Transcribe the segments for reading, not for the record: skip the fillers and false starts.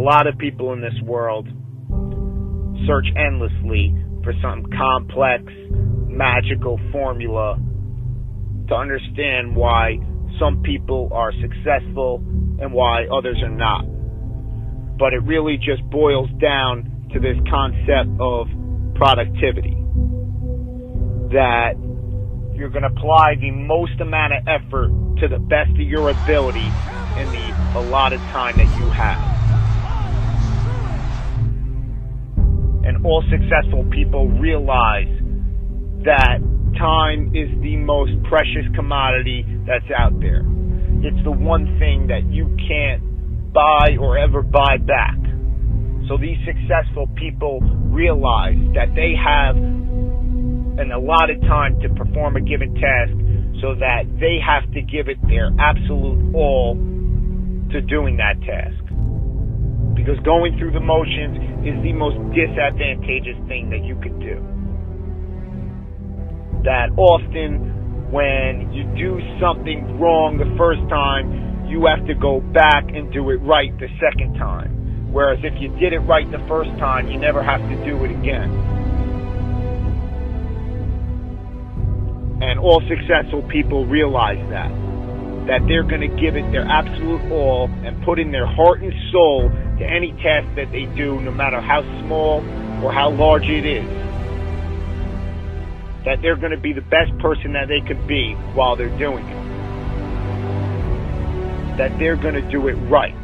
lot of people in this world search endlessly for some complex, magical formula to understand why some people are successful and why others are not. But it really just boils down to this concept of productivity. That you're going to apply the most amount of effort to the best of your ability in the allotted time that you have. And all successful people realize that time is the most precious commodity that's out there. It's the one thing that you can't buy or ever buy back. So these successful people realize that they have an allotted time to perform a given task, so that they have to give it their absolute all to doing that task. Because going through the motions is the most disadvantageous thing that you could do. That often when you do something wrong the first time, you have to go back and do it right the second time. Whereas if you did it right the first time, you never have to do it again. And all successful people realize that they're going to give it their absolute all and put in their heart and soul to any task that they do, no matter how small or how large it is. That they're going to be the best person that they could be while they're doing it. That they're going to do it right.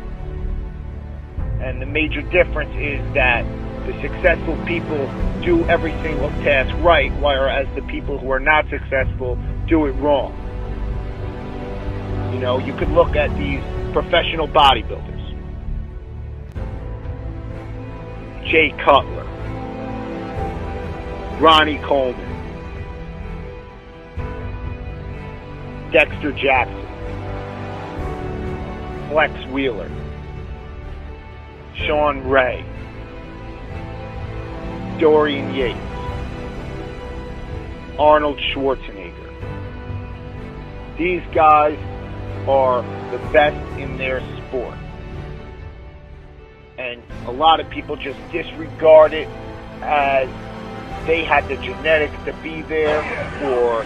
And the major difference is that the successful people do every single task right, whereas the people who are not successful do it wrong. You know, you could look at these professional bodybuilders. Jay Cutler, Ronnie Coleman, Dexter Jackson, Flex Wheeler, Sean Ray, Dorian Yates, Arnold Schwarzenegger. These guys are the best in their sport. And a lot of people just disregard it as they had the genetics to be there, or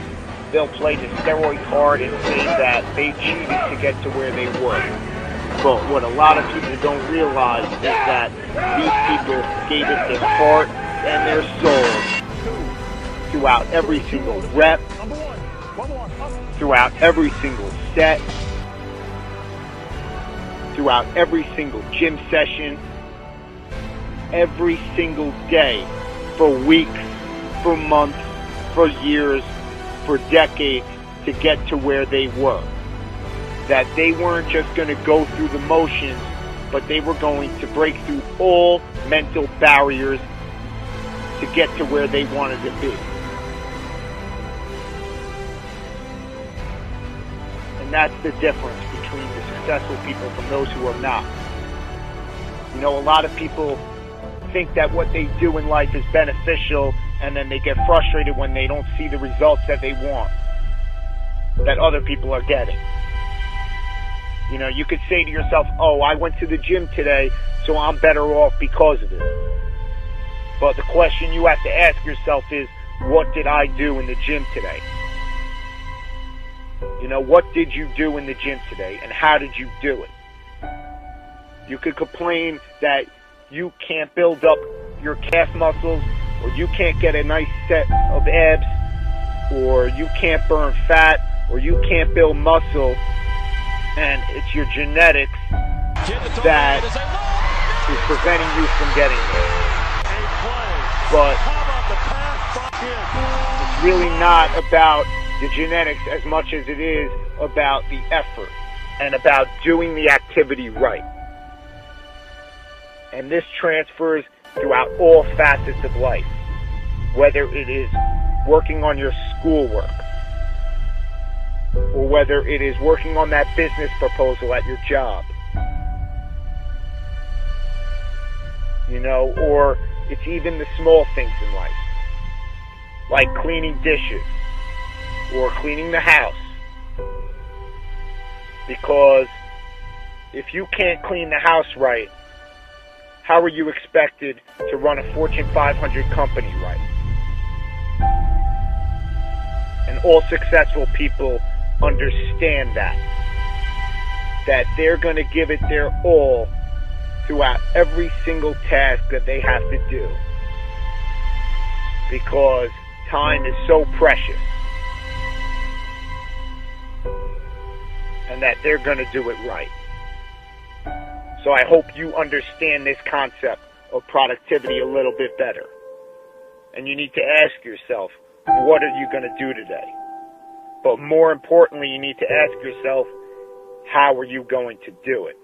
they'll play the steroid card and say that they cheated to get to where they were. But what a lot of people don't realize is that these people gave it their heart and their soul throughout every single rep, throughout every single set, throughout every single gym session, every single day, for weeks, for months, for years, for decades, to get to where they were. That they weren't just going to go through the motions, but they were going to break through all mental barriers to get to where they wanted to be. And that's the difference between the successful people from those who are not. You know, a lot of people think that what they do in life is beneficial, and then they get frustrated when they don't see the results that they want, that other people are getting. You know, you could say to yourself, oh, I went to the gym today, so I'm better off because of it. But the question you have to ask yourself is, what did I do in the gym today? You know, what did you do in the gym today, and how did you do it? You could complain that you can't build up your calf muscles, or you can't get a nice set of abs, or you can't burn fat, or you can't build muscle, and it's your genetics that is preventing you from getting there. But it's really not about the genetics as much as it is about the effort and about doing the activity right. And this transfers throughout all facets of life, whether it is working on your schoolwork, or whether it is working on that business proposal at your job, you know, or it's even the small things in life, like cleaning dishes or cleaning the house. Because if you can't clean the house right, how are you expected to run a Fortune 500 company right? And all successful people understand that they're going to give it their all throughout every single task that they have to do, because time is so precious, and that they're going to do it right. So I hope you understand this concept of productivity a little bit better. And you need to ask yourself, what are you going to do today? But more importantly, you need to ask yourself, how are you going to do it?